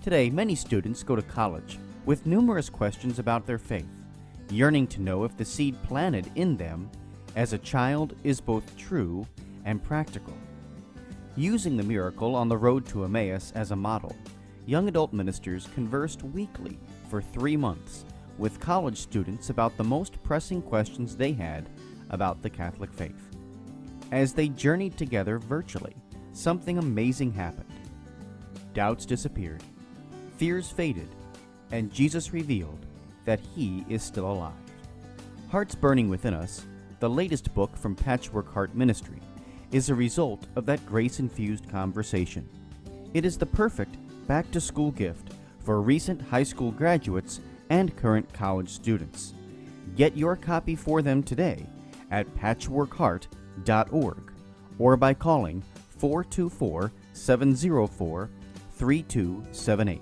Today, many students go to college with numerous questions about their faith, yearning to know if the seed planted in them as a child is both true and practical. Using the miracle on the road to Emmaus as a model, young adult ministers conversed weekly for 3 months with college students about the most pressing questions they had about the Catholic faith. As they journeyed together virtually, something amazing happened. Doubts disappeared, fears faded, and Jesus revealed that He is still alive. Hearts Burning Within Us, the latest book from Patchwork Heart Ministry, is a result of that grace-infused conversation. It is the perfect back-to-school gift for recent high school graduates and current college students. Get your copy for them today at patchworkheart.org or by calling 424-704-3278.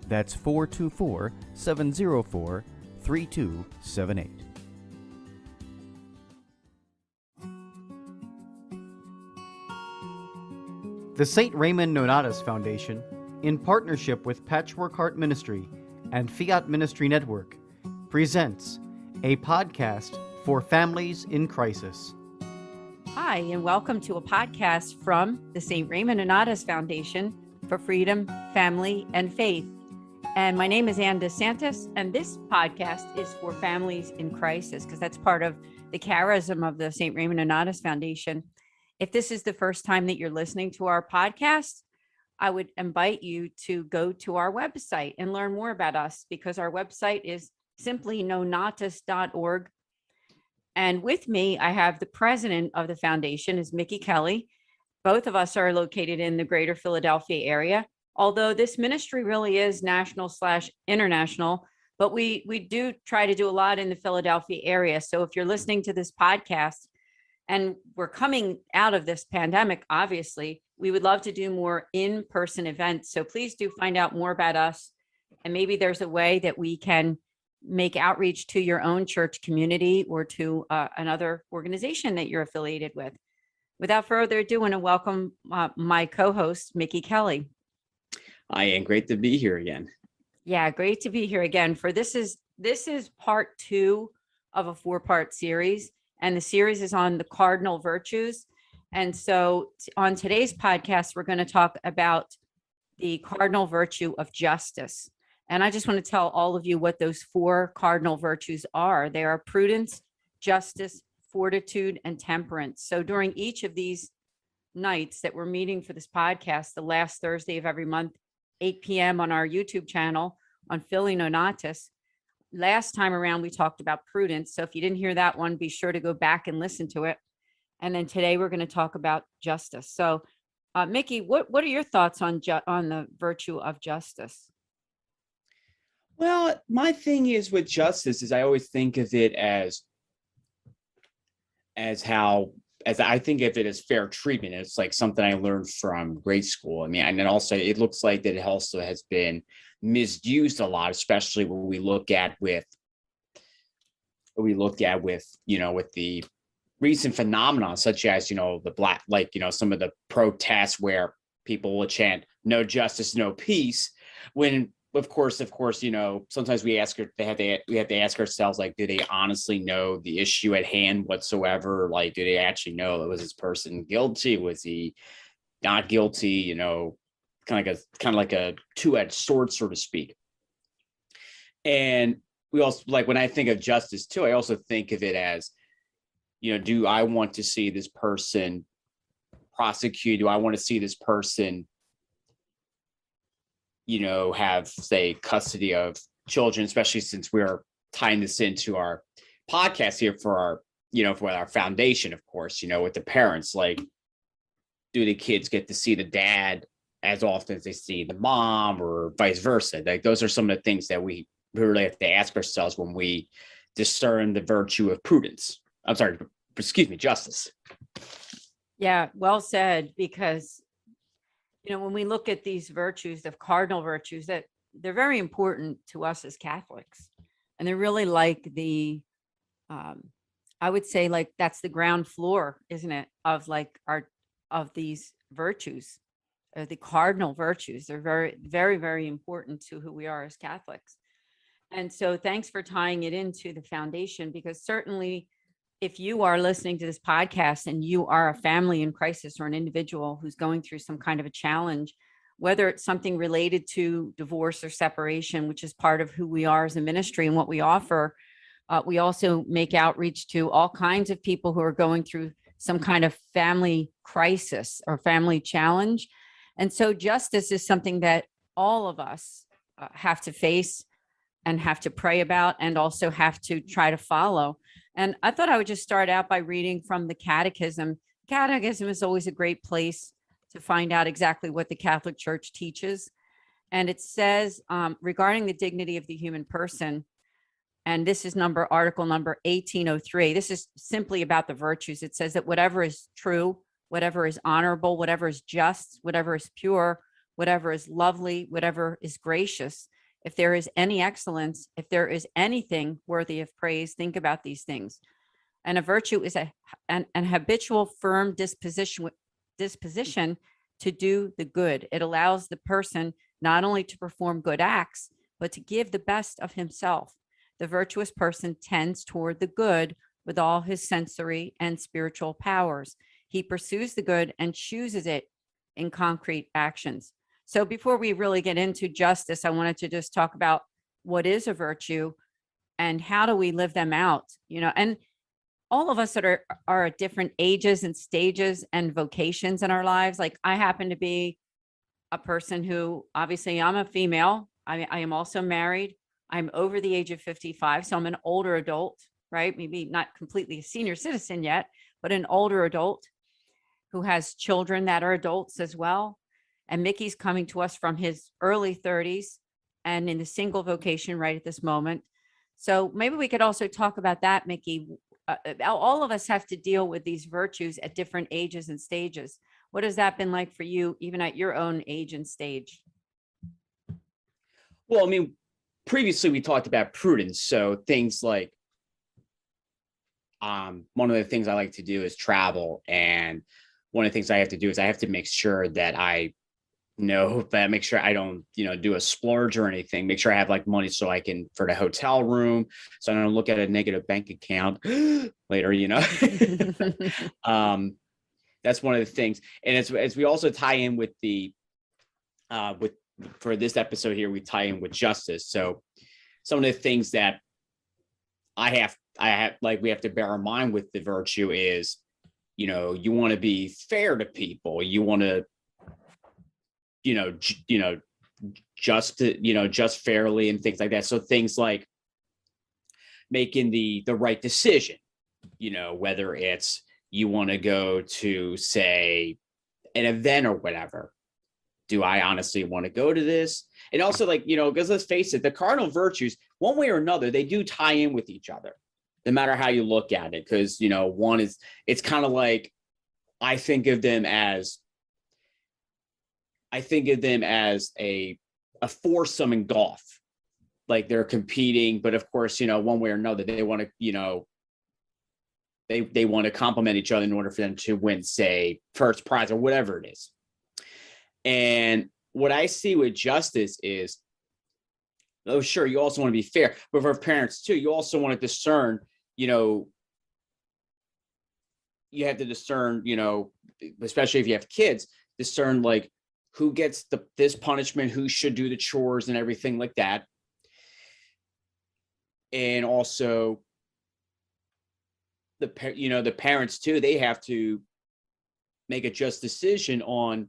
That's 424-704-3278. The St. Raymond Nonnatus Foundation, in partnership with Patchwork Heart Ministry and Fiat Ministry Network, presents a podcast for families in crisis. Hi, and welcome to a podcast from the St. Raymond Nonnatus Foundation for Freedom, Family, and Faith. And my name is Anne DeSantis, and this podcast is for families in crisis, because that's part of the charism of the St. Raymond Nonnatus Foundation. If this is the first time that you're listening to our podcast, I would invite you to go to our website and learn more about us, because our website is simply nonnatus.org. And with me, I have the president of the foundation is Mickey Kelly. Both of us are located in the greater Philadelphia area, although this ministry really is national/international, but we do try to do a lot in the Philadelphia area. So if you're listening to this podcast and we're coming out of this pandemic, obviously, we would love to do more in-person events. So please do find out more about us. And maybe there's a way that we can make outreach to your own church community or to another organization that you're affiliated with. Without further ado, I want to welcome my co-host, Mickey Kelly. Hi, and great to be here again. Yeah, great to be here again. For this is part 2 of a 4-part series, and the series is on the Cardinal Virtues. And so on today's podcast, we're going to talk about the cardinal virtue of justice. And I just want to tell all of you what those 4 cardinal virtues are. They are prudence, justice, fortitude, and temperance. So during each of these nights that we're meeting for this podcast, the last Thursday of every month, 8 p.m. on our YouTube channel on Philly Nonnatus. Last time around, we talked about prudence. So if you didn't hear that one, be sure to go back and listen to it. And then today we're going to talk about justice. So Mickey, what are your thoughts on the virtue of justice? Well, my thing is with justice is I always think of it as I think of it as fair treatment. It's like something I learned from grade school. I mean, and then also it looks like that it also has been misused a lot, especially when we look at with the recent phenomena such as, the black, some of the protests where people will chant "No justice, no peace," when of course, sometimes we have to ask ourselves, like, do they honestly know the issue at hand whatsoever? Like, do they actually know, was this person guilty? Was he not guilty? Kind of like a two-edged sword, so to speak. And we also, like, when I think of justice too, I also think of it as, do I want to see this person prosecuted? Do I want to see this person have, say, custody of children, especially since we're tying this into our podcast here for our, for our foundation, of course, with the parents, like, do the kids get to see the dad as often as they see the mom, or vice versa? Like, those are some of the things that we really have to ask ourselves when we discern the virtue of justice. Yeah, well said, because when we look at these virtues, the cardinal virtues, that they're very important to us as Catholics. And they're really like I would say, like, that's the ground floor, isn't it, of these virtues, the cardinal virtues. They're very, very, very important to who we are as Catholics. And so thanks for tying it into the foundation, because certainly if you are listening to this podcast and you are a family in crisis or an individual who's going through some kind of a challenge, whether it's something related to divorce or separation, which is part of who we are as a ministry and what we offer, we also make outreach to all kinds of people who are going through some kind of family crisis or family challenge. And so justice is something that all of us have to face and have to pray about, and also have to try to follow. And I thought I would just start out by reading from the Catechism. Catechism is always a great place to find out exactly what the Catholic Church teaches. And it says, regarding the dignity of the human person, and this is article number 1803. This is simply about the virtues. It says that whatever is true, whatever is honorable, whatever is just, whatever is pure, whatever is lovely, whatever is gracious, if there is any excellence, if there is anything worthy of praise, think about these things. And a virtue is an habitual, firm disposition to do the good. It allows the person not only to perform good acts, but to give the best of himself. The virtuous person tends toward the good with all his sensory and spiritual powers. He pursues the good and chooses it in concrete actions. So before we really get into justice, I wanted to just talk about what is a virtue and how do we live them out, and all of us that are at different ages and stages and vocations in our lives. Like I happen to be a person who, obviously I'm a female. I am also married. I'm over the age of 55. So I'm an older adult, right? Maybe not completely a senior citizen yet, but an older adult who has children that are adults as well. And Mickey's coming to us from his early 30s and in the single vocation right at this moment. So maybe we could also talk about that, Mickey. All of us have to deal with these virtues at different ages and stages. What has that been like for you, even at your own age and stage? Well, I mean, previously we talked about prudence. So things like, one of the things I like to do is travel. And one of the things I have to do is I have to make sure that make sure I don't, do a splurge or anything, make sure I have like money so I can, for the hotel room, so I don't look at a negative bank account later, that's one of the things. And as we also tie in with for this episode here, we tie in with justice. So some of the things that I have we have to bear in mind with the virtue is, you want to be fair to people. You want to, just fairly and things like that. So things like making the right decision, whether it's you want to go to, say, an event or whatever. Do I honestly want to go to this? And also, because let's face it, the cardinal virtues, one way or another, they do tie in with each other, no matter how you look at it. Because, one is, it's kind of like, I think of them as a foursome in golf. Like they're competing, but of course, one way or another, they want to, they want to complement each other in order for them to win, say, first prize or whatever it is. And what I see with justice is, oh, sure, you also want to be fair, but for parents too, you also want to discern, you have to discern, especially if you have kids, discern like who gets this punishment, who should do the chores and everything like that. And also the parents too, they have to make a just decision on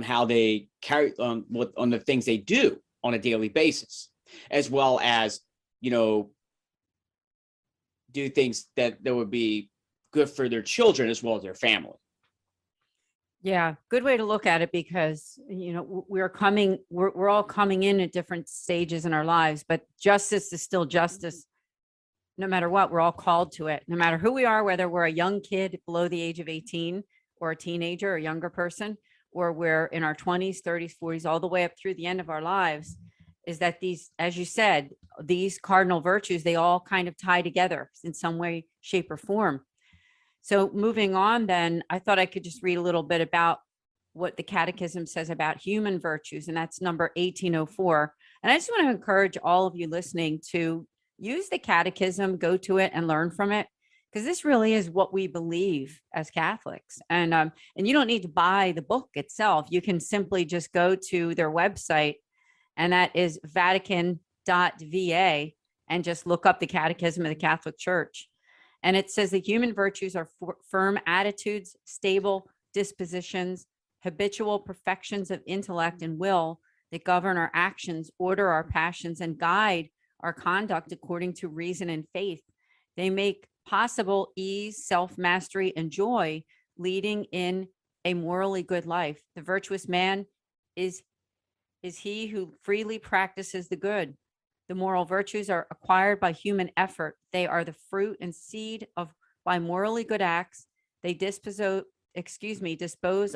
how they carry on the things they do on a daily basis, as well as, do things that would be good for their children as well as their family. Yeah, good way to look at it, because, we're all coming in at different stages in our lives, but justice is still justice. No matter what, we're all called to it, no matter who we are, whether we're a young kid below the age of 18 or a teenager or a younger person, or we're in our 20s, 30s, 40s, all the way up through the end of our lives, is that these, as you said, these cardinal virtues, they all kind of tie together in some way, shape, or form. So moving on then, I thought I could just read a little bit about what the Catechism says about human virtues, and that's number 1804. And I just want to encourage all of you listening to use the Catechism, go to it and learn from it, because this really is what we believe as Catholics. And you don't need to buy the book itself. You can simply just go to their website, and that is Vatican.va, and just look up the Catechism of the Catholic Church. And it says the human virtues are firm attitudes, stable dispositions, habitual perfections of intellect and will that govern our actions, order our passions, and guide our conduct according to reason and faith. They make possible ease, self-mastery, and joy, leading in a morally good life. The virtuous man is he who freely practices the good. The moral virtues are acquired by human effort. They are the fruit and seed of by morally good acts. They dispose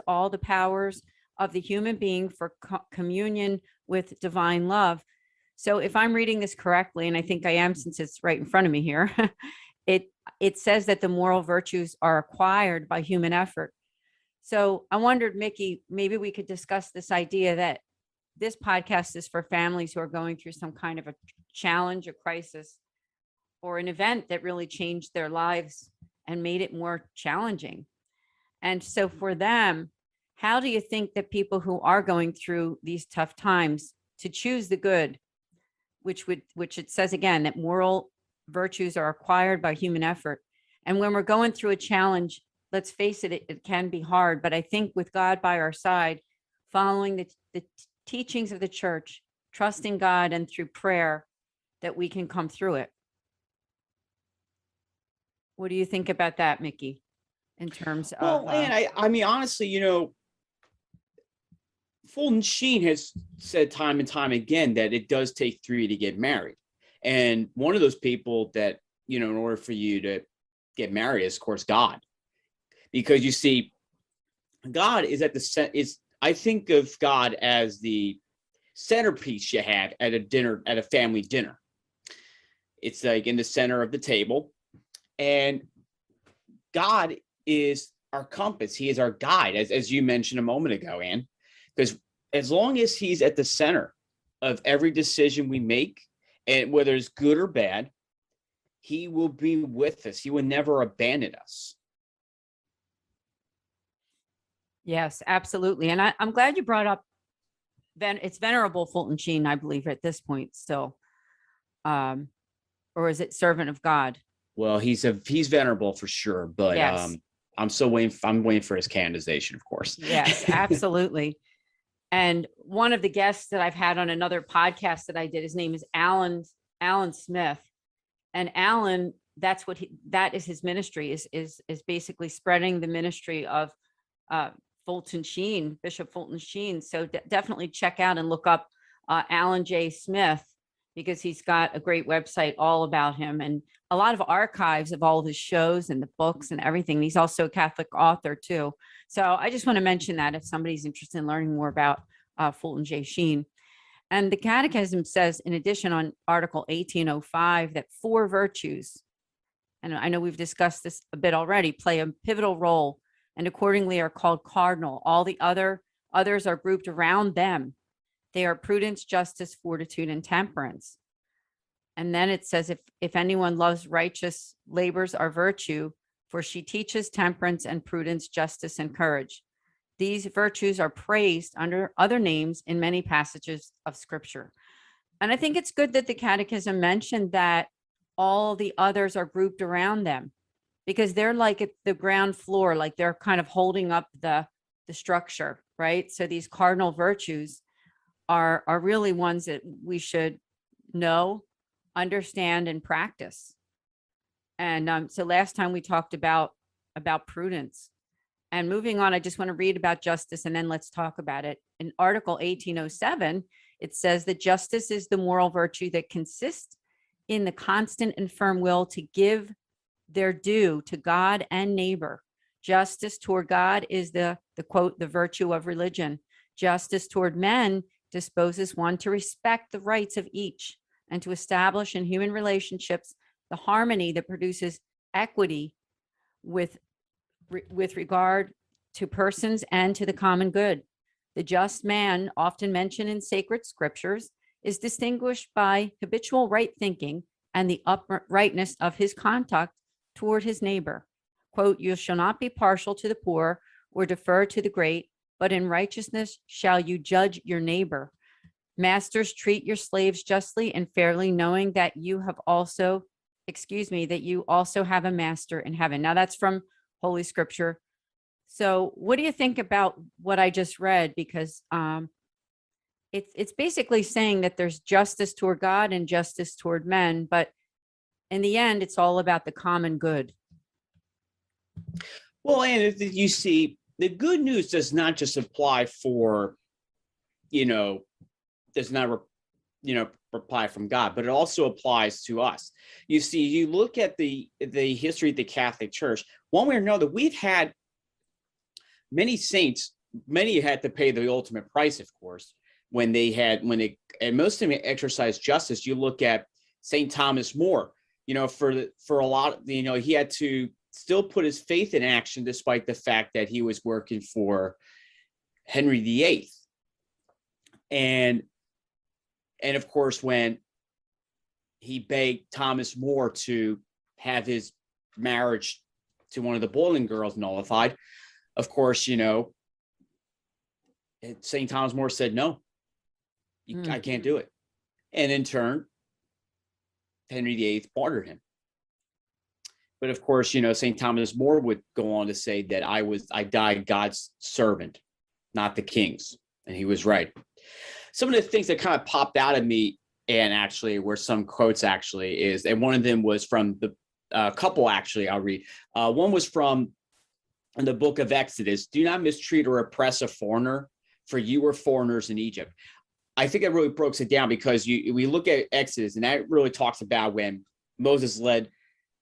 all the powers of the human being for communion with divine love. So if I'm reading this correctly, and I think I am since it's right in front of me here, it says that the moral virtues are acquired by human effort. So I wondered, Mickey, maybe we could discuss this idea that this podcast is for families who are going through some kind of a challenge, a crisis, or an event that really changed their lives and made it more challenging. And so for them, how do you think that people who are going through these tough times to choose the good, which it says again, that moral virtues are acquired by human effort. And when we're going through a challenge, let's face it, it can be hard, but I think with God by our side, following the teachings of the church, trusting God, and through prayer, that we can come through it. What do you think about that, Mickey, in terms of? Well, and I mean, honestly, Fulton Sheen has said time and time again that it does take 3 to get married. And one of those people that, in order for you to get married is, of course, God. Because you see, God is I think of God as the centerpiece you have at a family dinner. It's like in the center of the table. And God is our compass. He is our guide, as you mentioned a moment ago, Anne. Because as long as he's at the center of every decision we make, and whether it's good or bad, he will be with us. He will never abandon us. Yes, absolutely. And I'm glad you brought up, it's Venerable Fulton Sheen, I believe, at this point still. Or is it Servant of God? Well, he's venerable for sure, but yes. I'm waiting for his canonization, of course. Yes, absolutely. And one of the guests that I've had on another podcast that I did, his name is Alan Smith. And Alan, that is his ministry, is basically spreading the ministry of Fulton Sheen, Bishop Fulton Sheen. So definitely check out and look up Alan J. Smith, because he's got a great website all about him and a lot of archives of all of his shows and the books and everything. He's also a Catholic author too. So I just want to mention that if somebody's interested in learning more about Fulton J. Sheen. And the Catechism says, in addition, on Article 1805, that 4 virtues, and I know we've discussed this a bit already, play a pivotal role and accordingly are called cardinal. All the others are grouped around them. They are prudence, justice, fortitude, and temperance. And then it says, if anyone loves righteous labors are virtue, for she teaches temperance and prudence, justice, and courage. These virtues are praised under other names in many passages of Scripture. And I think it's good that the Catechism mentioned that all the others are grouped around them, because they're like at the ground floor, like they're kind of holding up the structure, right? So these cardinal virtues are really ones that we should know, understand, and practice. And so last time we talked about prudence. And moving on, I just want to read about justice, and then let's talk about it. In Article 1807, it says that justice is the moral virtue that consists in the constant and firm will to give their due to God and neighbor. Justice toward God is the quote, the virtue of religion. Justice toward men disposes one to respect the rights of each and to establish in human relationships the harmony that produces equity with regard to persons and to the common good. The just man, often mentioned in sacred scriptures, is distinguished by habitual right thinking and the uprightness of his conduct toward his neighbor. Quote, you shall not be partial to the poor or defer to the great, but in righteousness shall you judge your neighbor. Masters, treat your slaves justly and fairly, knowing that you also have a master in heaven. Now that's from Holy Scripture. So what do you think about what I just read? Because it's basically saying that there's justice toward God and justice toward men, but in the end, it's all about the common good. Well, and you see, the good news does not just apply for, does not, reply from God, but it also applies to us. You see, you look at the history of the Catholic Church, one way or another, we've had many saints, many had to pay the ultimate price, of course, and most of them exercised justice. You look at St. Thomas More, for a lot, he had to still put his faith in action, despite the fact that he was working for Henry VIII. And of course, when he begged Thomas More to have his marriage to one of the Boleyn girls nullified, of course, St. Thomas More said, no, I can't do it. And in turn, Henry VIII martyred him. But of course, St. Thomas More would go on to say that I died God's servant, not the king's. And he was right. Some of the things that kind of popped out at me, and actually were some quotes is, and one of them was from the couple, actually, I'll read. One was from in the book of Exodus. Do not mistreat or oppress a foreigner, for you were foreigners in Egypt. I think it really breaks it down, because we look at Exodus, and that really talks about when Moses led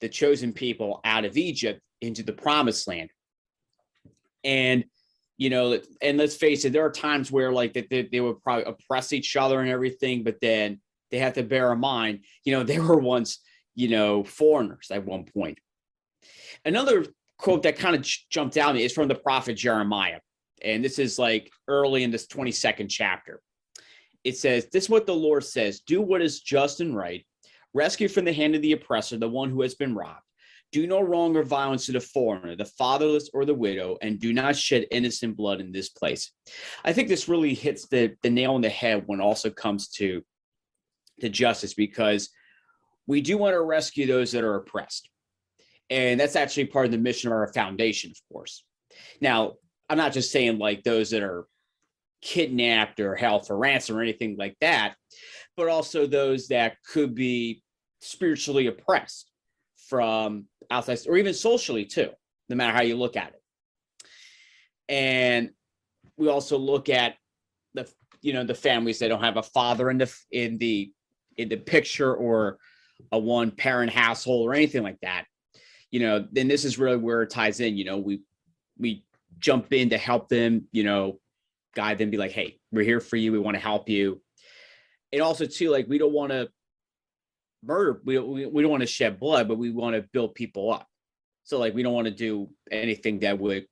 the chosen people out of Egypt into the promised land. And, and let's face it, there are times where they would probably oppress each other and everything, but then they have to bear in mind, they were once, foreigners at one point. Another quote that kind of jumped out at me is from the prophet Jeremiah. And this is early in this 22nd chapter. It says, this is what the Lord says, do what is just and right. Rescue from the hand of the oppressor, the one who has been robbed. Do no wrong or violence to the foreigner, the fatherless, or the widow, and do not shed innocent blood in this place. I think this really hits the nail on the head when it also comes to justice, because we do want to rescue those that are oppressed. And that's actually part of the mission of our foundation, of course. Now, I'm not just saying those that are kidnapped or held for ransom or anything like that, but also those that could be spiritually oppressed from outside, or even socially too, no matter how you look at it. And we also look at the families that don't have a father in the picture, or a one parent household or anything like that. Then this is really where it ties in. We jump in to help them, guide them, be like, hey, we're here for you. We want to help you. And also too, we don't want to murder. We don't want to shed blood, but we want to build people up. So we don't want to do anything that would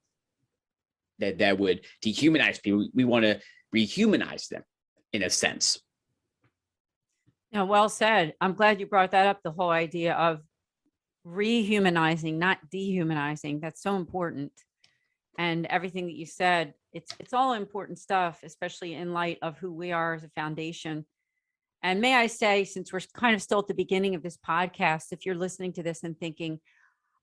dehumanize people. We want to rehumanize them in a sense. Yeah, well said. I'm glad you brought that up. The whole idea of rehumanizing, not dehumanizing. That's so important. And everything that you said, it's all important stuff, especially in light of who we are as a foundation. And may I say, since we're kind of still at the beginning of this podcast, if you're listening to this and thinking,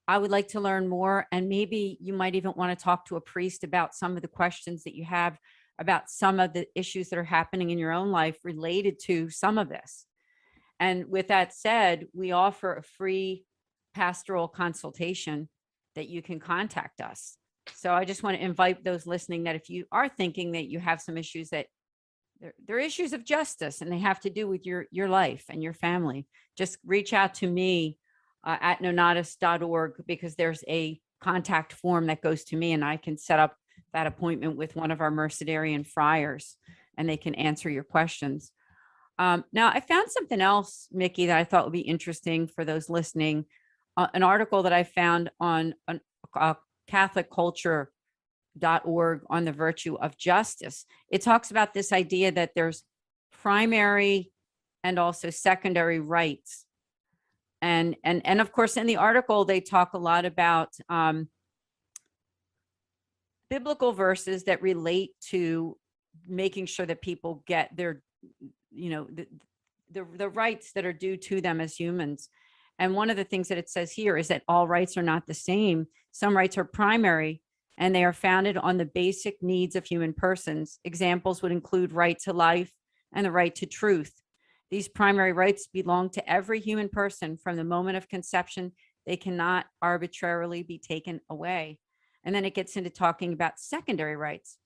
I would like to learn more, and maybe you might even want to talk to a priest about some of the questions that you have about some of the issues that are happening in your own life related to some of this. And with that said, we offer a free pastoral consultation that you can contact us. So I just want to invite those listening that if you are thinking that you have some issues that they're issues of justice and they have to do with your life and your family, just reach out to me at nonnatus.org, because there's a contact form that goes to me, and I can set up that appointment with one of our Mercedarian friars, and they can answer your questions. Now, I found something else, Mickey, that I thought would be interesting for those listening. An article that I found on Catholic culture on the virtue of justice. It talks about this idea that there's primary and also secondary rights. And of course, in the article, they talk a lot about biblical verses that relate to making sure that people get their, the rights that are due to them as humans. And one of the things that it says here is that all rights are not the same. Some rights are primary, and they are founded on the basic needs of human persons. Examples would include right to life and the right to truth. These primary rights belong to every human person from the moment of conception. They cannot arbitrarily be taken away. And then it gets into talking about secondary rights,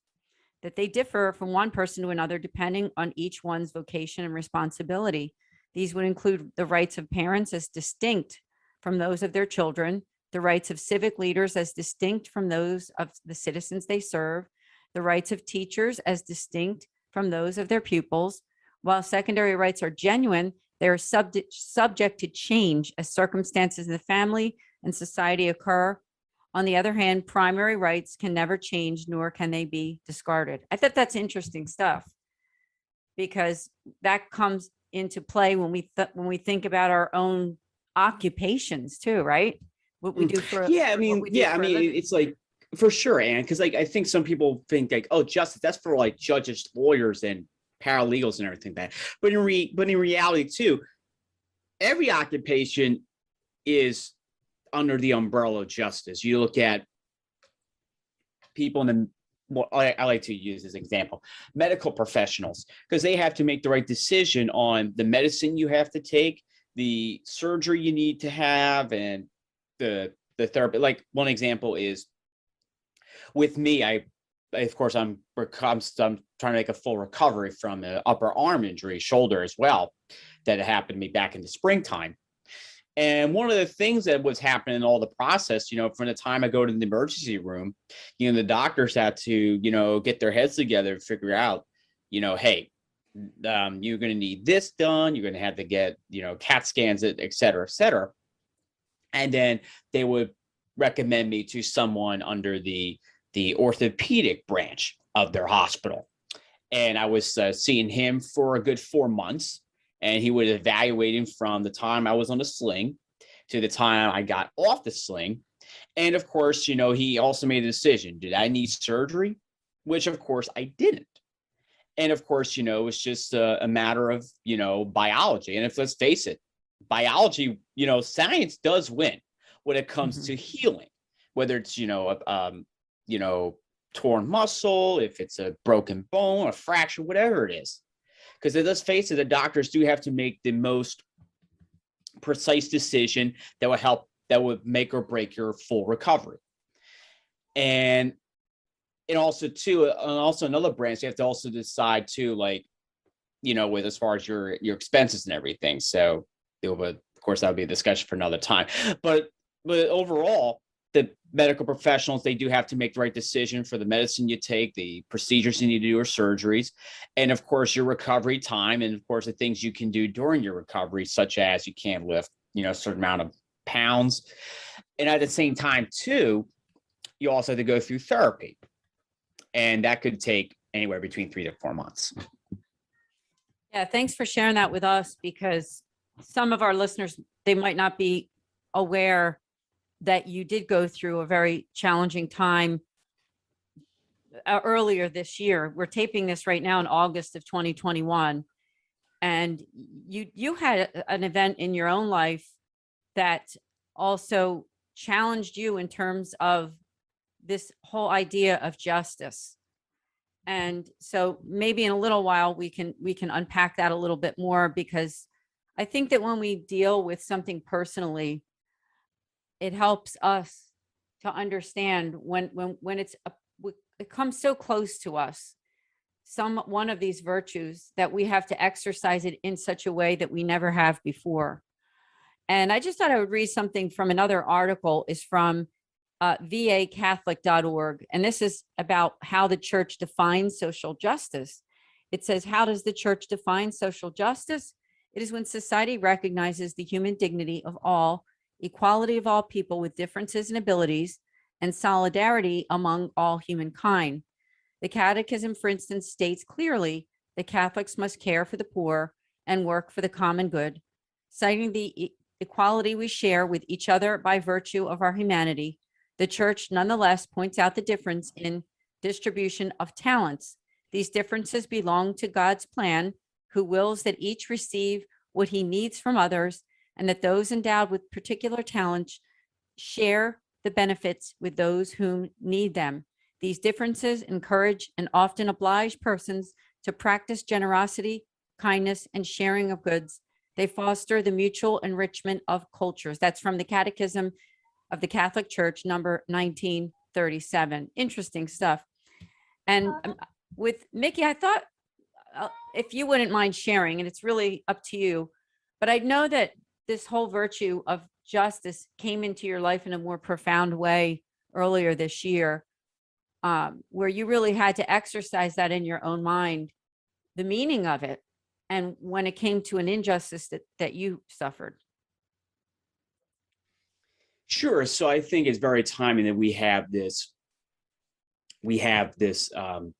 that they differ from one person to another depending on each one's vocation and responsibility. These would include the rights of parents as distinct from those of their children, the rights of civic leaders as distinct from those of the citizens they serve, the rights of teachers as distinct from those of their pupils. While secondary rights are genuine, they are subject to change as circumstances in the family and society occur. On the other hand, primary rights can never change, nor can they be discarded. I thought that's interesting stuff, because that comes into play when we think about our own occupations too, right? What we do for it's like, for sure, Anne, because like I think some people think like, oh, justice, that's for like judges, lawyers, and paralegals and everything that. But in reality too, every occupation is under the umbrella of justice. You look at people in the, I like to use as an example, medical professionals, because they have to make the right decision on the medicine you have to take, the surgery you need to have, and the therapy. Like one example is with me, I'm trying to make a full recovery from an upper arm injury, shoulder as well, that happened to me back in the springtime. And one of the things that was happening in all the process, from the time I go to the emergency room, the doctors had to, get their heads together and figure out, hey, you're going to need this done. You're going to have to get, CAT scans, et cetera, et cetera. And then they would recommend me to someone under the orthopedic branch of their hospital. And I was seeing him for a good 4 months. And he would evaluate him from the time I was on the sling to the time I got off the sling. And of course, he also made a decision. Did I need surgery? Which of course I didn't. And of course, it's just a matter of, biology. And let's face it, biology, science does win when it comes to healing, whether it's, torn muscle, if it's a broken bone, a fracture, whatever it is. Because let's face it, the doctors do have to make the most precise decision that would make or break your full recovery. And also another branch, you have to also decide too, like, with as far as your expenses and everything. So, of course, that would be a discussion for another time. But overall, the medical professionals, they do have to make the right decision for the medicine you take, the procedures you need to do, or surgeries, and of course your recovery time, and of course the things you can do during your recovery, such as you can't lift, a certain amount of pounds. And at the same time too, you also have to go through therapy, and that could take anywhere between 3 to 4 months. Yeah, thanks for sharing that with us, because some of our listeners, they might not be aware that you did go through a very challenging time earlier this year. We're taping this right now in August of 2021. And you had an event in your own life that also challenged you in terms of this whole idea of justice. And so maybe in a little while we can unpack that a little bit more, because I think that when we deal with something personally, it helps us to understand when it comes so close to us, one of these virtues, that we have to exercise it in such a way that we never have before. And I just thought I would read something from another article. Is from vacatholic.org. And this is about how the church defines social justice. It says, how does the church define social justice? It is when society recognizes the human dignity of all, equality of all people with differences and abilities, and solidarity among all humankind. The Catechism, for instance, states clearly that Catholics must care for the poor and work for the common good, citing the equality we share with each other by virtue of our humanity. The Church nonetheless points out the difference in distribution of talents. These differences belong to God's plan, who wills that each receive what he needs from others, and that those endowed with particular talents share the benefits with those whom need them. These differences encourage and often oblige persons to practice generosity, kindness, and sharing of goods. They foster the mutual enrichment of cultures. That's from the Catechism of the Catholic Church, number 1937. Interesting stuff. And with Mickey, I thought if you wouldn't mind sharing, and it's really up to you, but I know that this whole virtue of justice came into your life in a more profound way earlier this year, where you really had to exercise that in your own mind, the meaning of it, and when it came to an injustice that you suffered. Sure. So I think it's very timely that we have this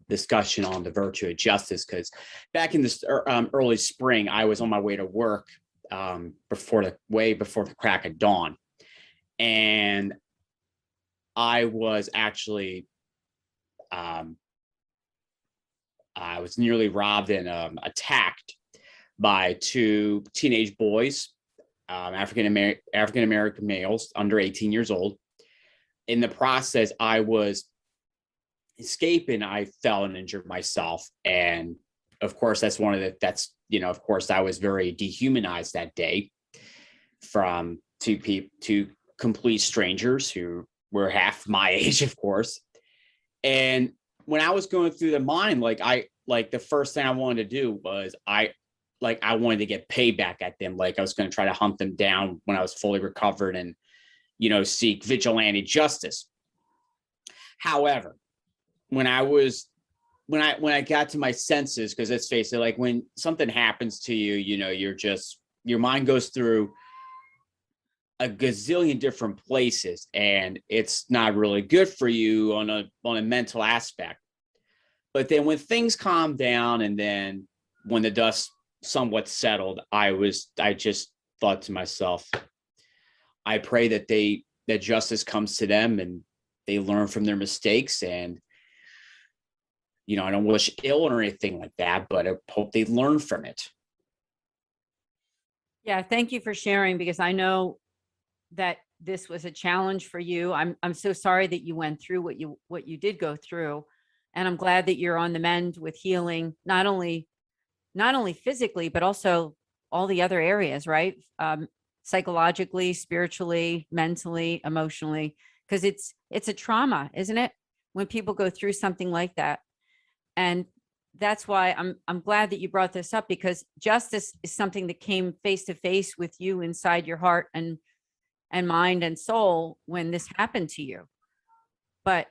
discussion on the virtue of justice, because back in this early spring, I was on my way to work before the crack of dawn, and I was actually I was nearly robbed and attacked by two teenage boys, African American males under 18 years old. In the process, I was escaping. I fell and injured myself, and of course, of course, I was very dehumanized that day from two complete strangers who were half my age, of course. And when I was going through the mind, the first thing I wanted to do was I wanted to get payback at them. Like I was going to try to hunt them down when I was fully recovered and, seek vigilante justice. However, when I got to my senses, because let's face it, like when something happens to you, your mind goes through a gazillion different places, and it's not really good for you on a mental aspect. But then when things calmed down, and then when the dust somewhat settled, I just thought to myself, I pray that justice comes to them and they learn from their mistakes. And I don't wish ill or anything like that, but I hope they learn from it. Yeah, thank you for sharing, because I know that this was a challenge for you. I'm so sorry that you went through what you did go through, and I'm glad that you're on the mend with healing, not only physically, but also all the other areas, right? Psychologically, spiritually, mentally, emotionally, because it's a trauma, isn't it? When people go through something like that. And that's why I'm glad that you brought this up, because justice is something that came face to face with you inside your heart and mind and soul when this happened to you. But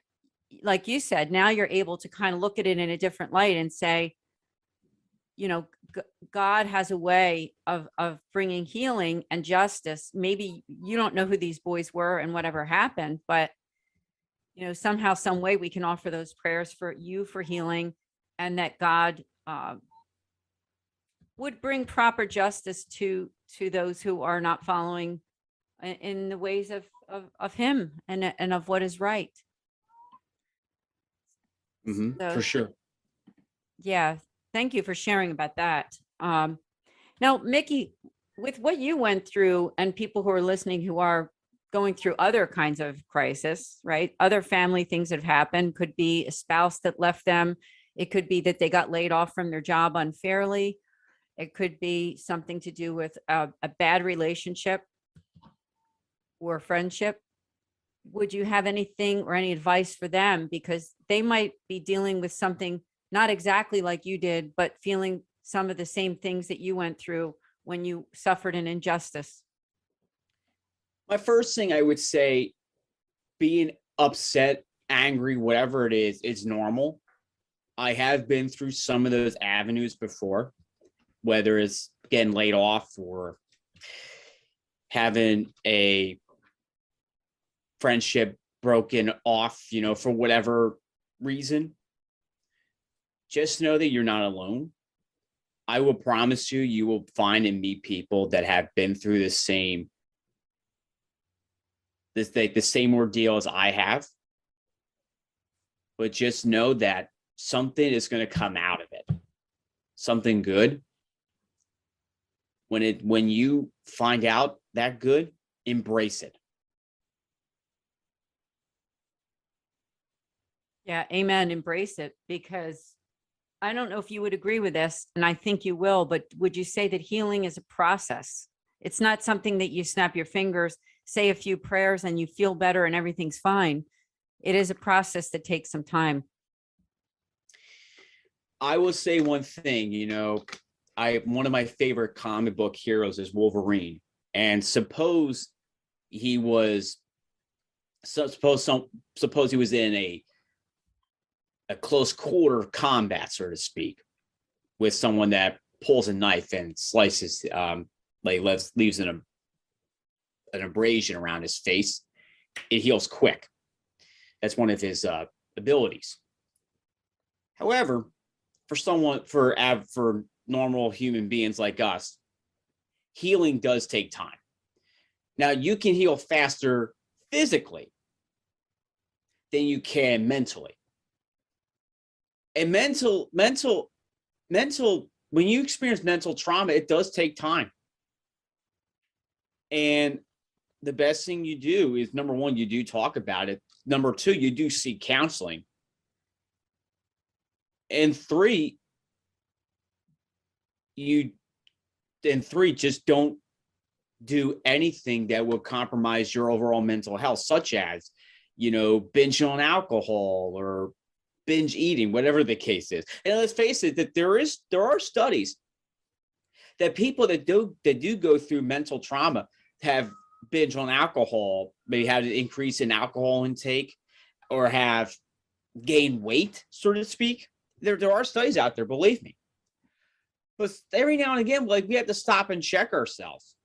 like you said, now you're able to kind of look at it in a different light and say, God has a way of bringing healing and justice. Maybe you don't know who these boys were and whatever happened, but somehow, some way we can offer those prayers for you for healing, and that God would bring proper justice to those who are not following in the ways of him and of what is right. Mm-hmm, So, for sure. Yeah. Thank you for sharing about that. Now, Mickey, with what you went through, and people who are listening who are going through other kinds of crisis, right? Other family things that have happened, could be a spouse that left them. It could be that they got laid off from their job unfairly. It could be something to do with a bad relationship or friendship. Would you have anything or any advice for them? Because they might be dealing with something not exactly like you did, but feeling some of the same things that you went through when you suffered an injustice. My first thing I would say, being upset, angry, whatever it is normal. I have been through some of those avenues before, whether it's getting laid off or having a friendship broken off, for whatever reason, just know that you're not alone. I will promise you, you will find and meet people that have been through the same ordeal as I have. But just know that something is going to come out of it, something good. When you find out that good, embrace it. Yeah, amen. Embrace it, because I don't know if you would agree with this, and I think you will, but would you say that healing is a process? It's not something that you snap your fingers, say a few prayers, and you feel better and everything's fine. It is a process that takes some time. I will say one thing, one of my favorite comic book heroes is Wolverine. And suppose he was in a close quarter combat, so to speak, with someone that pulls a knife and slices, leaves an abrasion around his face. It heals quick. That's one of his abilities. However, for normal human beings like us, healing does take time. Now, you can heal faster physically than you can mentally. And mental, when you experience mental trauma, it does take time. And the best thing you do is, number one, you do talk about it. Number two, you do seek counseling. And three, just don't do anything that will compromise your overall mental health, such as, binge on alcohol or binge eating, whatever the case is. And let's face it, that there are studies that people that do go through mental trauma have binge on alcohol, maybe had an increase in alcohol intake, or have gained weight, so to speak. There are studies out there, believe me. But every now and again, we have to stop and check ourselves.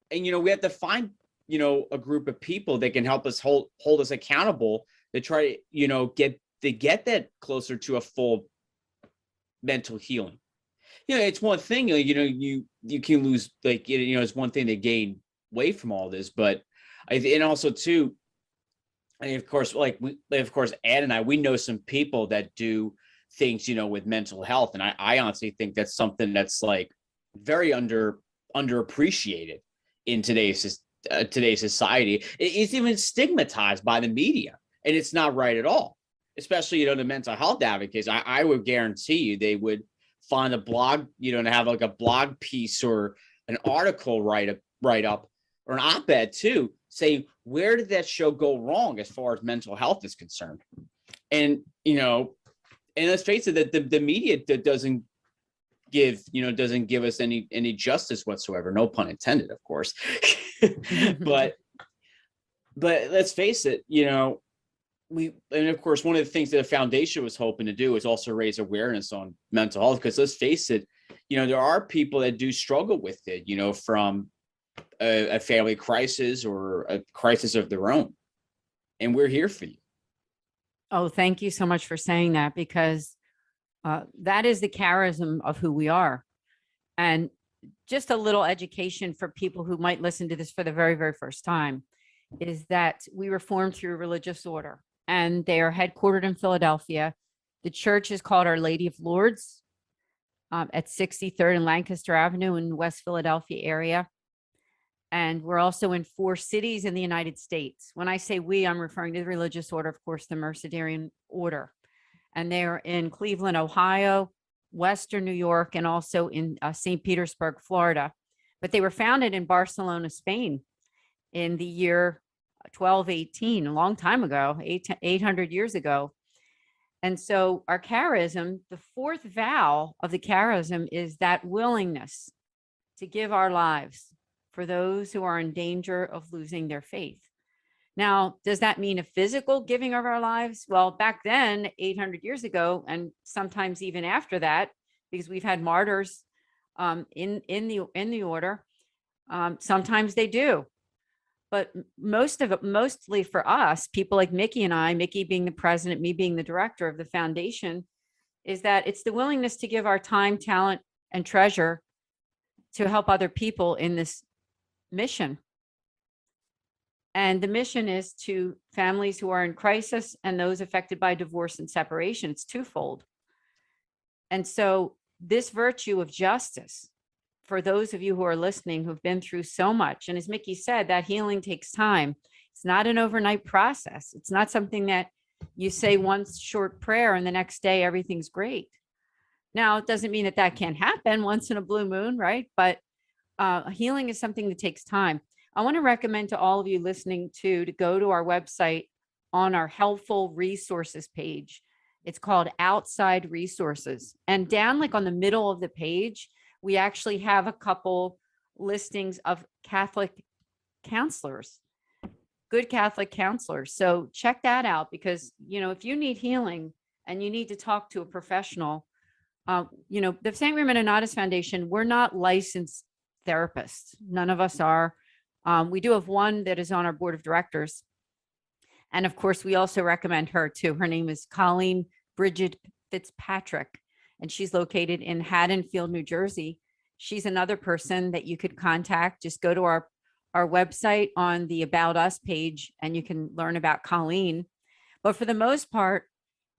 And, we have to find, a group of people that can help us hold us accountable to try to, get that closer to a full mental healing. It's one thing, you can lose, it's one thing to gain weight from all this, but and also too, and of course, Ann and I, we know some people that do things, with mental health. And I honestly think that's something that's very underappreciated in today's society. It's even stigmatized by the media, and it's not right at all. Especially, the mental health advocates. I would guarantee you they would find a blog, to have a blog piece or an article write up or an op-ed too, saying, where did that show go wrong as far as mental health is concerned? And, and let's face it, that the media doesn't give us any justice whatsoever. No pun intended, of course. but let's face it, and of course, one of the things that the foundation was hoping to do is also raise awareness on mental health, because let's face it, there are people that do struggle with it, from a family crisis or a crisis of their own. And we're here for you. Oh, thank you so much for saying that, because that is the charism of who we are. And just a little education for people who might listen to this for the very, very first time is that we were formed through a religious order, and they are headquartered in Philadelphia. The church is called Our Lady of Lourdes at 63rd and Lancaster Avenue in the West Philadelphia area. And we're also in 4 cities in the United States. When I say we, I'm referring to the religious order, of course, the Mercedarian order. And they're in Cleveland, Ohio, Western New York, and also in St. Petersburg, Florida. But they were founded in Barcelona, Spain in the year 1218, a long time ago, 800 years ago. And so our charism, the 4th vow of the charism is that willingness to give our lives for those who are in danger of losing their faith. Now, does that mean a physical giving of our lives? Well, back then, 800 years ago, and sometimes even after that, because we've had martyrs in the order, sometimes they do. But most of it, mostly for us, people like Mickey and I, Mickey being the president, me being the director of the foundation, is that it's the willingness to give our time, talent, and treasure to help other people in this mission. And the mission is to families who are in crisis and those affected by divorce and separation. It's twofold. And so this virtue of justice, for those of you who are listening who've been through so much, and as Mickey said, that healing takes time. It's not an overnight process. It's not something that you say one short prayer and the next day everything's great. Now, it doesn't mean that that can't happen once in a blue moon, right? But healing is something that takes time. I want to recommend to all of you listening to go to our website on our helpful resources page. It's called Outside Resources. And down like on the middle of the page, we actually have a couple listings of Catholic counselors, good Catholic counselors. So check that out, because, you know, if you need healing and you need to talk to a professional, you know, the St. Raymond Nonnatus Foundation, we're not licensed therapists. None of us are. We do have one that is on our board of directors. And of course, we also recommend her too. Her name is Colleen Bridget Fitzpatrick, and she's located in Haddonfield, New Jersey. She's another person that you could contact. Just go to our website on the About Us page and you can learn about Colleen. But for the most part,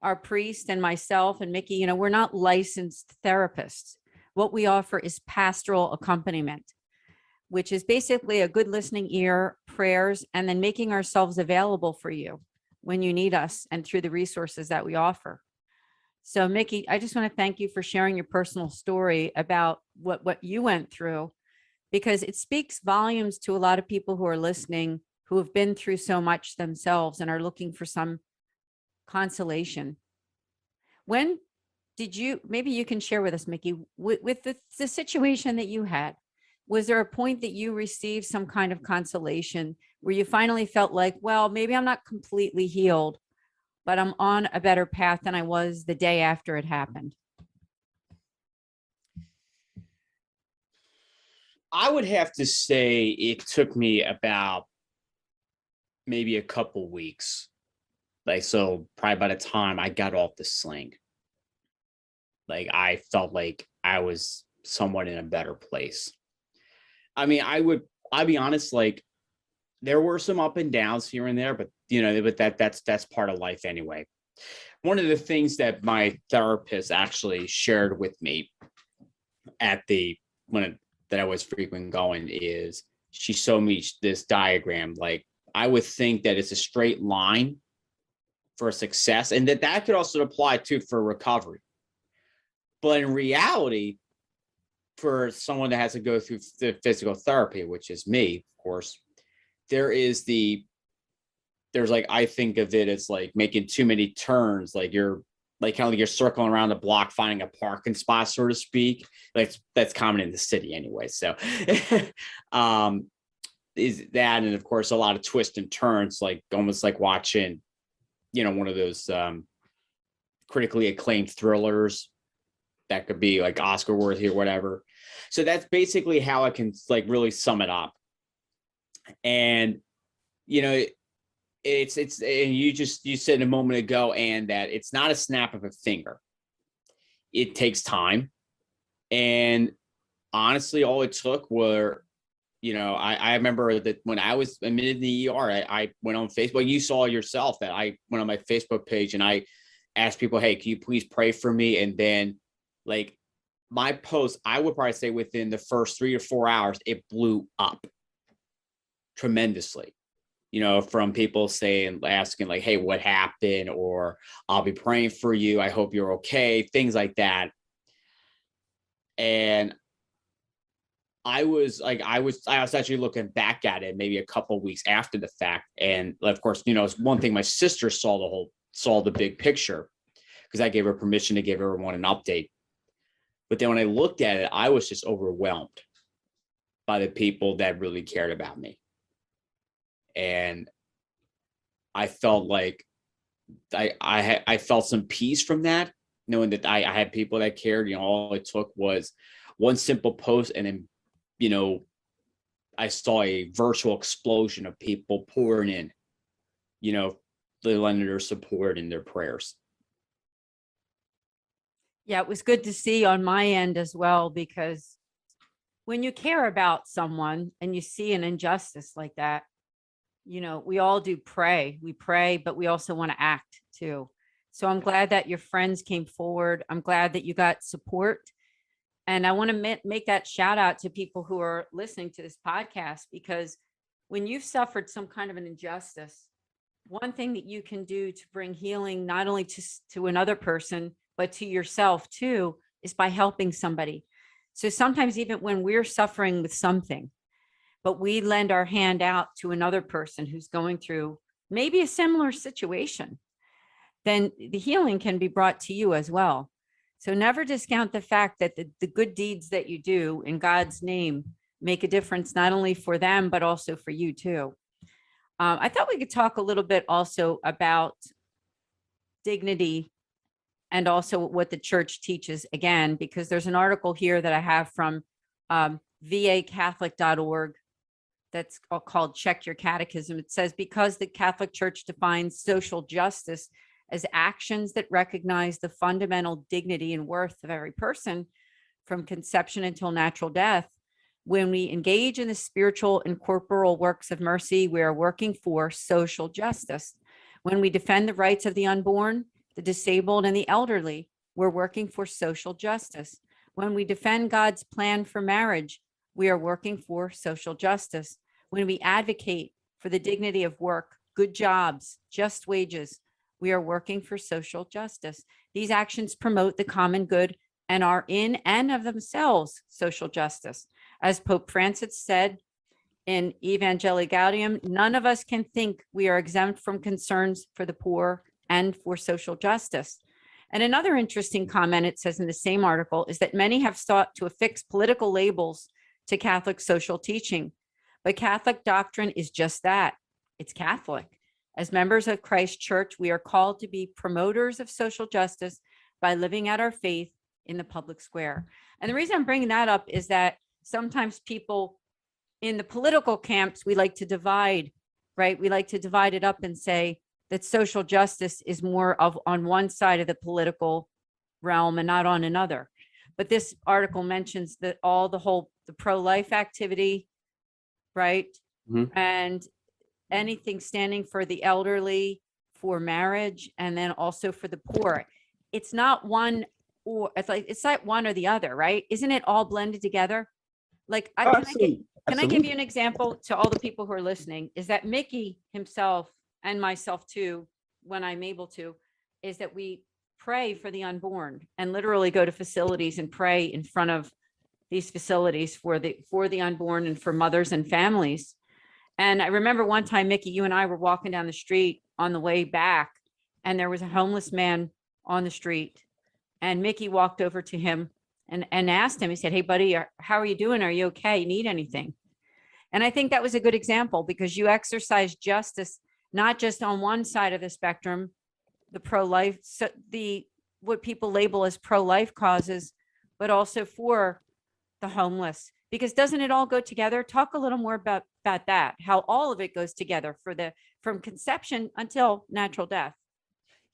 our priest and myself and Mickey, you know, we're not licensed therapists. What we offer is pastoral accompaniment, which is basically a good listening ear, prayers, and then making ourselves available for you when you need us and through the resources that we offer. So Mickey, I just want to thank you for sharing your personal story about what you went through, because it speaks volumes to a lot of people who are listening, who have been through so much themselves and are looking for some consolation. When did you, maybe you can share with us, Mickey, with the situation that you had, was there a point that you received some kind of consolation where you finally felt like, well, maybe I'm not completely healed, but I'm on a better path than I was the day after it happened? I would have to say it took me about maybe a couple weeks. Like, so probably by the time I got off the sling, like I felt like I was somewhat in a better place. I mean, I'll be honest, like there were some up and downs here and there, but you know, but that's part of life anyway. One of the things that my therapist actually shared with me at that I was frequent going is she showed me this diagram. Like I would think that it's a straight line for success, and that could also apply too for recovery. But in reality, for someone that has to go through the physical therapy, which is me, of course, there's like, I think of it as like making too many turns, like you're like kind of like you're circling around the block, finding a parking spot, so to speak. Like that's common in the city anyway. So is that, and of course, a lot of twists and turns, like almost like watching, you know, one of those critically acclaimed thrillers that could be like Oscar worthy or whatever. So that's basically how I can like really sum it up. And, you know, it's and you said a moment ago, and that it's not a snap of a finger. It takes time. And honestly, all it took were, you know, I remember that when I was admitted in the ER, I went on Facebook. You saw yourself that I went on my Facebook page and I asked people, hey, can you please pray for me? And then like my post, I would probably say within the first 3 or 4 hours, it blew up tremendously. You know, from people asking like, hey, what happened? Or I'll be praying for you. I hope you're okay. Things like that. And I was actually looking back at it maybe a couple of weeks after the fact. And of course, you know, it's one thing, my sister saw the big picture because I gave her permission to give everyone an update. But then when I looked at it, I was just overwhelmed by the people that really cared about me. And I felt like I felt some peace from that, knowing that I had people that cared. You know, all it took was one simple post, and then, you know, I saw a virtual explosion of people pouring in, they lending their support and their prayers. Yeah, it was good to see on my end as well, because when you care about someone and you see an injustice like that, we all do pray. We pray, but we also want to act too. So I'm glad that your friends came forward. I'm glad that you got support. And I want to make that shout out to people who are listening to this podcast, because when you've suffered some kind of an injustice, one thing that you can do to bring healing, not only to another person, but to yourself too, is by helping somebody. So sometimes even when we're suffering with something, but we lend our hand out to another person who's going through maybe a similar situation, then the healing can be brought to you as well. So never discount the fact that the good deeds that you do in God's name make a difference, not only for them, but also for you too. I thought we could talk a little bit also about dignity and also what the church teaches, again, because there's an article here that I have from vacatholic.org that's called Check Your Catechism. It says, because the Catholic Church defines social justice as actions that recognize the fundamental dignity and worth of every person from conception until natural death, when we engage in the spiritual and corporal works of mercy, we are working for social justice. When we defend the rights of the unborn, the disabled, and the elderly, we're working for social justice. When we defend God's plan for marriage, we are working for social justice. When we advocate for the dignity of work, good jobs, just wages, we are working for social justice. These actions promote the common good and are in and of themselves social justice. As Pope Francis said in Evangelii Gaudium, none of us can think we are exempt from concerns for the poor and for social justice. And another interesting comment, it says in the same article, is that many have sought to affix political labels to Catholic social teaching. But Catholic doctrine is just that. It's Catholic. As members of Christ's Church, we are called to be promoters of social justice by living out our faith in the public square. And the reason I'm bringing that up is that sometimes people in the political camps, we like to divide, right? We like to divide it up and say that social justice is more of on one side of the political realm and not on another. But this article mentions that the pro-life activity, right? Mm-hmm. And anything standing for the elderly, for marriage, and then also for the poor. It's not one or it's like one or the other, right? Isn't it all blended together? Like, can I give you an example to all the people who are listening? Is that Mickey himself and myself too, when I'm able to, is that we pray for the unborn and literally go to facilities and pray in front of these facilities for the unborn and for mothers and families. And I remember one time, Mickey, you and I were walking down the street on the way back, and there was a homeless man on the street. And Mickey walked over to him and asked him, he said, "Hey, buddy, how are you doing? Are you okay? You need anything?" And I think that was a good example, because you exercise justice, not just on one side of the spectrum, the pro-life, what people label as pro-life causes, but also for the homeless. Because doesn't it all go together? Talk a little more about that, how all of it goes together from conception until natural death.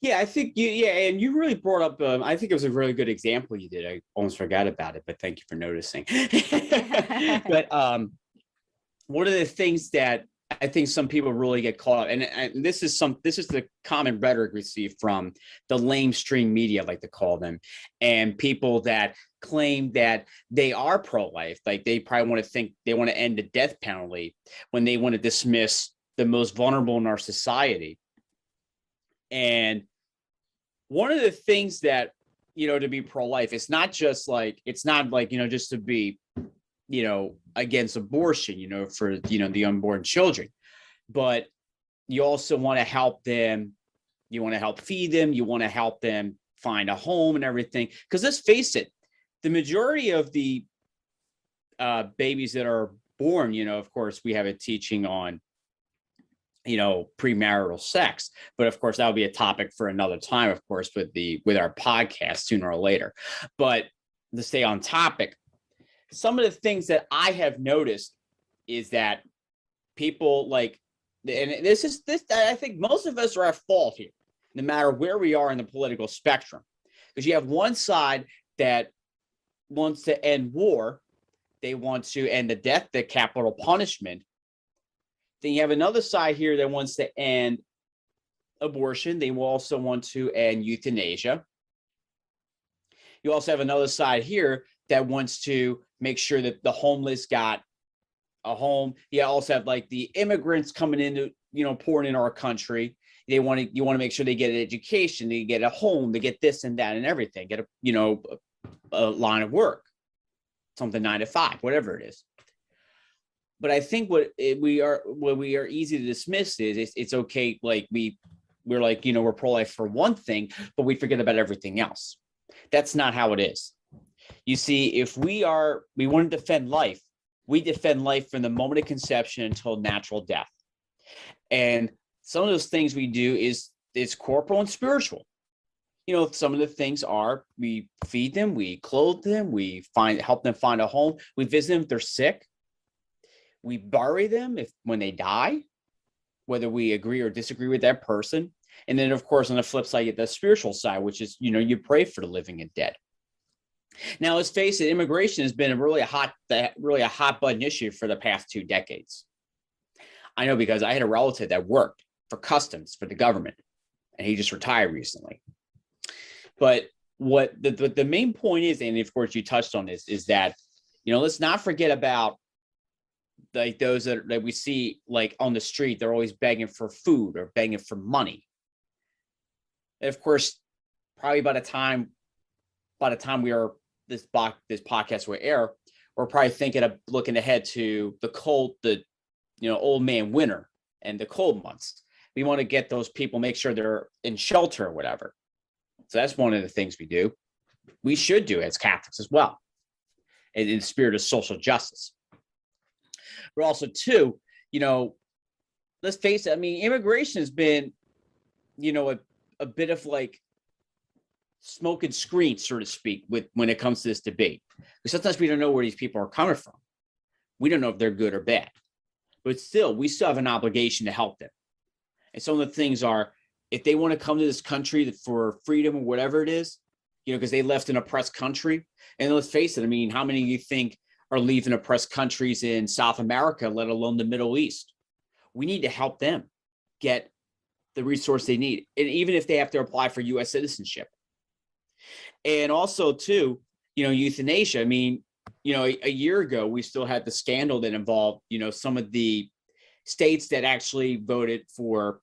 Yeah, I think and you really brought up, I think it was a really good example you did. I almost forgot about it, but thank you for noticing. But one of the things that I think some people really get caught up, and this is the common rhetoric we see from the lamestream media, like to call them, and people that claim that they are pro-life, like they probably want to end the death penalty when they want to dismiss the most vulnerable in our society. And one of the things that, to be pro-life, it's not just like just to be, against abortion, for, the unborn children, but you also want to help them. You want to help feed them. You want to help them find a home and everything. Because let's face it, the majority of the babies that are born, of course, we have a teaching on, premarital sex, but of course, that'll be a topic for another time, of course, with our podcast sooner or later. But to stay on topic, some of the things that I have noticed is that people like, and this, I think most of us are at fault here, no matter where we are in the political spectrum, because you have one side that wants to end war, they want to end the capital punishment. Then you have another side here that wants to end abortion. They will also want to end euthanasia. You also have another side here that wants to make sure that the homeless got a home. You also have like the immigrants coming into, pouring in our country. You want to make sure they get an education, they get a home, they get this and that and everything, get a line of work, something 9 to 5, whatever it is. But I think what we are easy to dismiss is it's okay. Like we're like, we're pro-life for one thing, but we forget about everything else. That's not how it is. You see, if we want to defend life, we defend life from the moment of conception until natural death. And some of those things we do is corporal and spiritual. Some of the things are we feed them, we clothe them, we help them find a home, we visit them if they're sick. We bury them when they die, whether we agree or disagree with that person. And then, of course, on the flip side, you get the spiritual side, which is, you pray for the living and dead. Now, let's face it, immigration has been really a hot button issue for the past 2 decades. I know because I had a relative that worked for customs for the government, and he just retired recently. But what the main point is, and of course you touched on this, is that, let's not forget about like those that we see like on the street. They're always begging for food or begging for money. And of course, probably by the time we are this podcast will air, we're probably thinking of looking ahead to the old man winter and the cold months. We want to get those people, make sure they're in shelter or whatever. So that's one of the things we do. We should do as Catholics as well, in the spirit of social justice. But also, too, let's face it. I mean, immigration has been, a bit of like smoke and screen, so to speak, when it comes to this debate. Because sometimes we don't know where these people are coming from. We don't know if they're good or bad. But still, we still have an obligation to help them. And some of the things are, if they want to come to this country for freedom or whatever it is, because they left an oppressed country. And let's face it, I mean, how many of you think are leaving oppressed countries in South America, let alone the Middle East? We need to help them get the resource they need. And even if they have to apply for U.S. citizenship. And also, too, euthanasia. I mean, a year ago, we still had the scandal that involved, some of the states that actually voted for,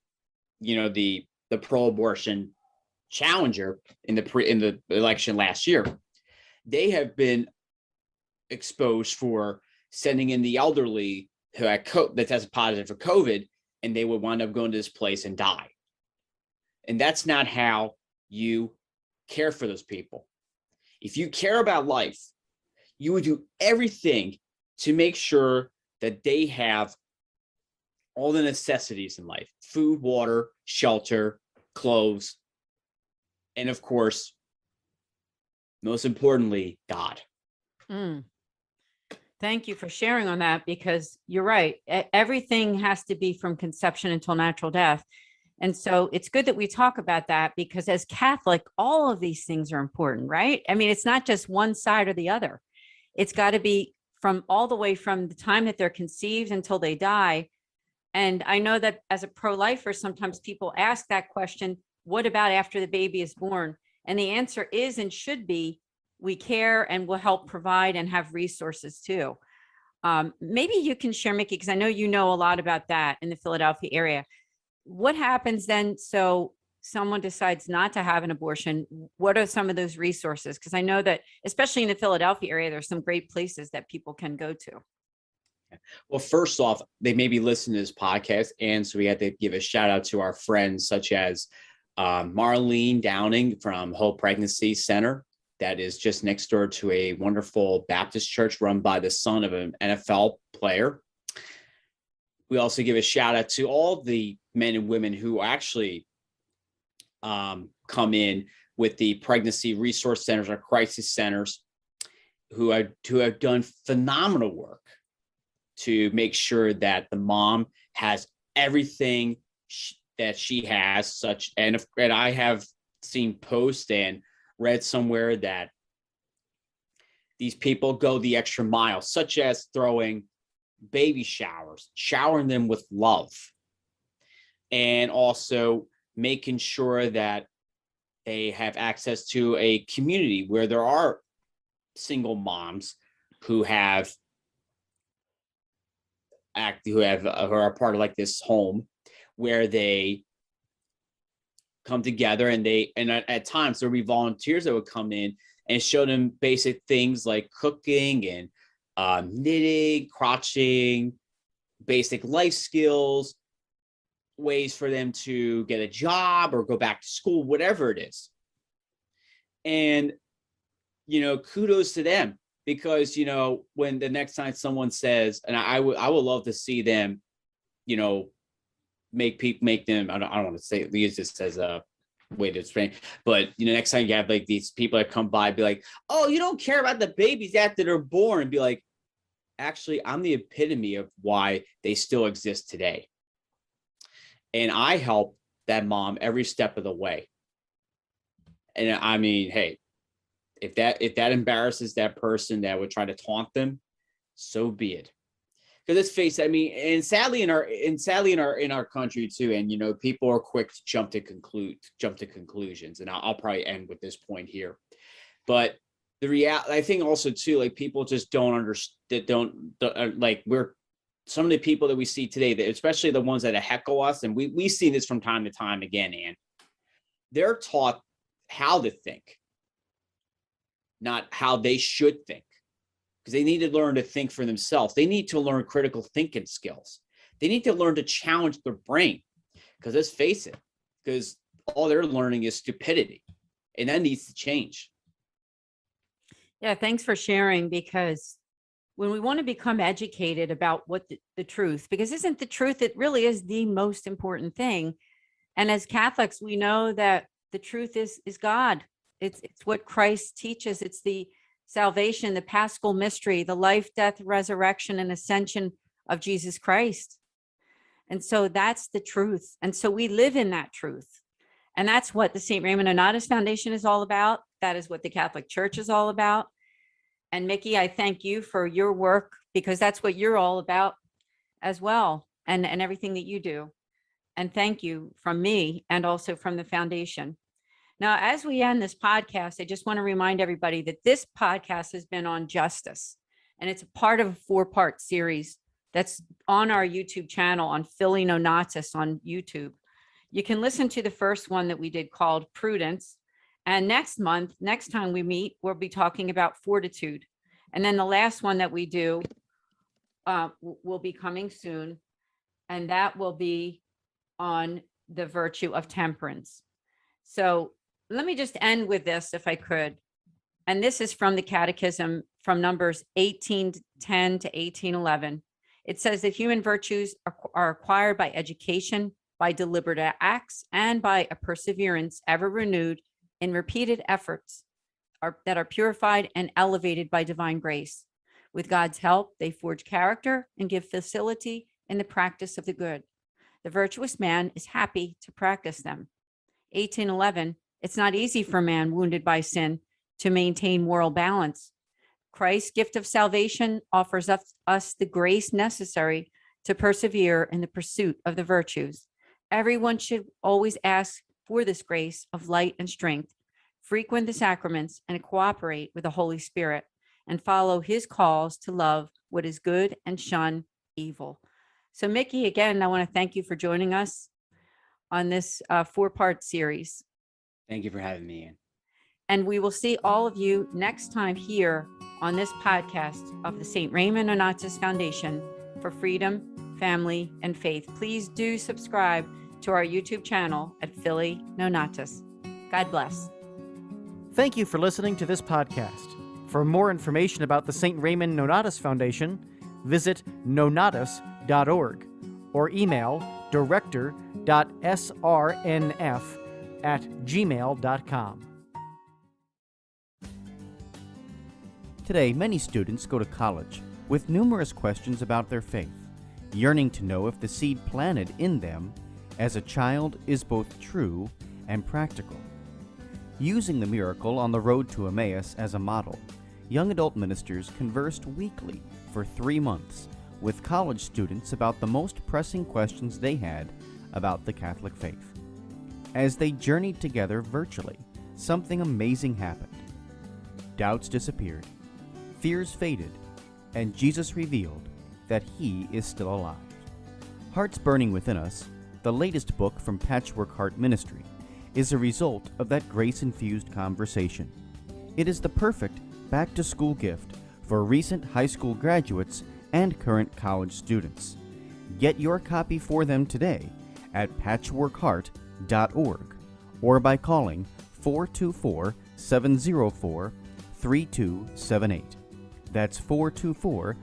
the pro-abortion challenger in the election last year. They have been exposed for sending in the elderly who had that tested positive for COVID, and they would wind up going to this place and die. And that's not how you care for those people. If you care about life, you would do everything to make sure that they have all the necessities in life: food, water, shelter, clothes, and of course, most importantly, God. Thank you for sharing on that, because you're right. Everything has to be from conception until natural death. And so it's good that we talk about that, because as Catholic, all of these things are important, right? I mean, it's not just one side or the other. It's got to be from all the way from the time that they're conceived until they die. And I know that as a pro-lifer, sometimes people ask that question, what about after the baby is born? And the answer is and should be, we care and will help provide and have resources too. Maybe you can share, Mickey, because I know you know a lot about that in the Philadelphia area. What happens then? So someone decides not to have an abortion. What are some of those resources? Because I know that, especially in the Philadelphia area, there's some great places that people can go to. Well, first off, they may be listening to this podcast, and so we have to give a shout out to our friends such as Marlene Downing from Hope Pregnancy Center. That is just next door to a wonderful Baptist church run by the son of an NFL player. We also give a shout out to all the men and women who actually come in with the pregnancy resource centers or crisis centers who have done phenomenal work to make sure that the mom has everything that she has, and I have seen posts and read somewhere that these people go the extra mile, such as throwing baby showers, showering them with love, and also making sure that they have access to a community where there are single moms who are part of like this home where they come together, and at times there'll be volunteers that would come in and show them basic things like cooking and knitting, crotcheting, basic life skills, ways for them to get a job or go back to school, whatever it is. And, kudos to them, because, when the next time someone says, and I would love to see them, make them, I don't want to say use this as a way to explain, but next time you have like these people that come by, be like, oh, you don't care about the babies after they're born, and be like, actually, I'm the epitome of why they still exist today. And I help that mom every step of the way. And I mean, hey, if that embarrasses that person that would try to taunt them, so be it. Because let's face it, I mean, and sadly in our country too, and people are quick to jump to conclusions. And I'll probably end with this point here. But the reality, I think also too, like people just don't understand, we're some of the people that we see today, that especially the ones that heckle us, and we see this from time to time again, and they're taught how to think, not how they should think, because they need to learn to think for themselves. They need to learn critical thinking skills. They need to learn to challenge their brain, because let's face it, because all they're learning is stupidity, and that needs to change. Yeah, thanks for sharing, because when we want to become educated about what the truth, because isn't the truth, it really is the most important thing. And as Catholics, we know that the truth is God. It's what Christ teaches. It's the salvation, the Paschal mystery, the life, death, resurrection, and ascension of Jesus Christ. And so that's the truth. And so we live in that truth. And that's what the St. Raymond Nonnatus Foundation is all about. That is what the Catholic Church is all about. And Mickey, I thank you for your work, because that's what you're all about as well, and everything that you do. And thank you from me and also from the foundation. Now, as we end this podcast, I just want to remind everybody that this podcast has been on justice, and it's a part of a 4-part series that's on our YouTube channel on Philly Nonnatus on YouTube. You can listen to the first one that we did called Prudence. And next time we meet, we'll be talking about fortitude. And then the last one that we do will be coming soon. And that will be on the virtue of temperance. So let me just end with this, if I could. And this is from the Catechism, from Numbers 1810 to 1811. It says that human virtues are acquired by education, by deliberate acts, and by a perseverance ever renewed in repeated efforts that are purified and elevated by divine grace. With God's help, they forge character and give facility in the practice of the good. The virtuous man is happy to practice them. 1811, it's not easy for a man wounded by sin to maintain moral balance. Christ's gift of salvation offers us the grace necessary to persevere in the pursuit of the virtues. Everyone should always ask for this grace of light and strength, frequent the sacraments, and cooperate with the Holy Spirit, and follow his calls to love what is good and shun evil. So, Mickey, again, I want to thank you for joining us on this 4-part series. Thank you for having me in. And we will see all of you next time here on this podcast of the St. Raymond Nonnatus Foundation for Freedom, Family, and Faith. Please do subscribe to our YouTube channel at Philly Nonnatus. God bless. Thank you for listening to this podcast. For more information about the St. Raymond Nonnatus Foundation, visit nonnatus.org or email director.srnf@gmail.com. Today, many students go to college with numerous questions about their faith, yearning to know if the seed planted in them as a child is both true and practical. Using the miracle on the road to Emmaus as a model, young adult ministers conversed weekly for 3 months with college students about the most pressing questions they had about the Catholic faith. As they journeyed together virtually, something amazing happened. Doubts disappeared, fears faded, and Jesus revealed that He is still alive. Hearts Burning Within Us, the latest book from Patchwork Heart Ministry, is a result of that grace-infused conversation. It is the perfect back-to-school gift for recent high school graduates and current college students. Get your copy for them today at patchworkheart.org or by calling 424-704-3278. That's 424-704-3278.